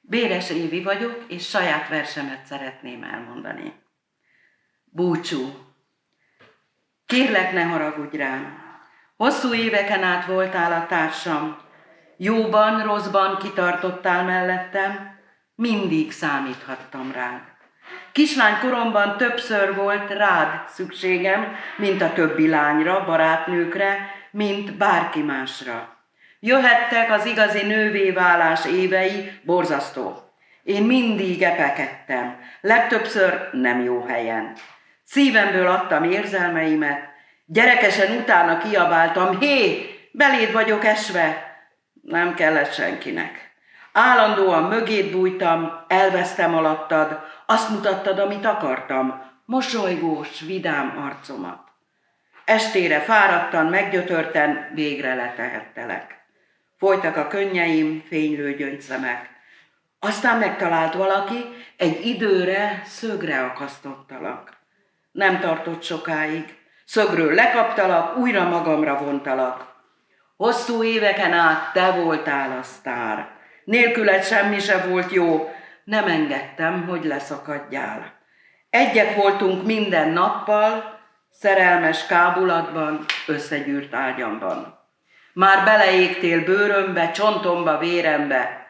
Béres Évi vagyok, és saját versemet szeretném elmondani. Búcsú. Kérlek, ne haragudj rám. Hosszú éveken át voltál a társam. Jóban, rosszban kitartottál mellettem, mindig számíthattam rád. Kislány koromban többször volt rád szükségem, mint a többi lányra, barátnőkre, mint bárki másra. Jöhettek az igazi nővé válás évei, borzasztó. Én mindig epekedtem, legtöbbször nem jó helyen. Szívemből adtam érzelmeimet, gyerekesen utána kiabáltam, hé, beléd vagyok esve, nem kellett senkinek. Állandóan mögéd bújtam, elvesztem alattad, azt mutattad, amit akartam, mosolygós, vidám arcomat. Estére fáradtan, meggyötörten, végre letehettelek. Folytak a könnyeim, fénylő gyöngyszemek. Aztán megtalált valaki, egy időre szögre akasztottalak. Nem tartott sokáig, szögről lekaptalak, újra magamra vontalak. Hosszú éveken át te voltál a sztár. Nélküled semmi se volt jó, nem engedtem, hogy leszakadjál. Egyek voltunk minden nappal, szerelmes kábulatban, összegyűrt ágyamban. Már beleégtél bőrömbe, csontomba, vérembe.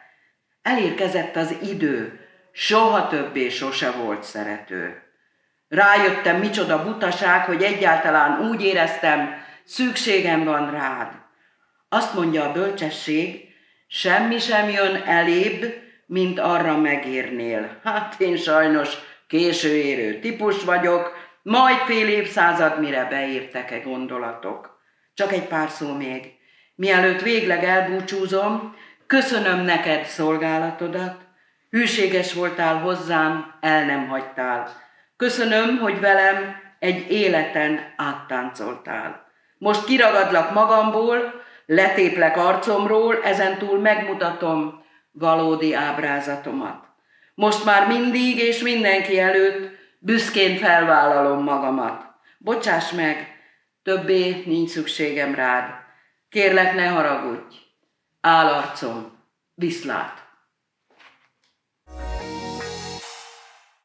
Elérkezett az idő, soha többé sose volt szerető. Rájöttem, micsoda butaság, hogy egyáltalán úgy éreztem, szükségem van rád. Azt mondja a bölcsesség, semmi sem jön elébb, mint arra megérnél. Hát én sajnos későérő típus vagyok, majd fél évszázad, mire beértek-e gondolatok. Csak egy pár szó még. Mielőtt végleg elbúcsúzom, köszönöm neked szolgálatodat, hűséges voltál hozzám, el nem hagytál. Köszönöm, hogy velem egy életen áttáncoltál. Most kiragadlak magamból, letéplek arcomról, ezentúl megmutatom valódi ábrázatomat. Most már mindig és mindenki előtt büszkén felvállalom magamat. Bocsáss meg, többé nincs szükségem rád. Kérlek, ne haragudj. Álarcom, viszlát.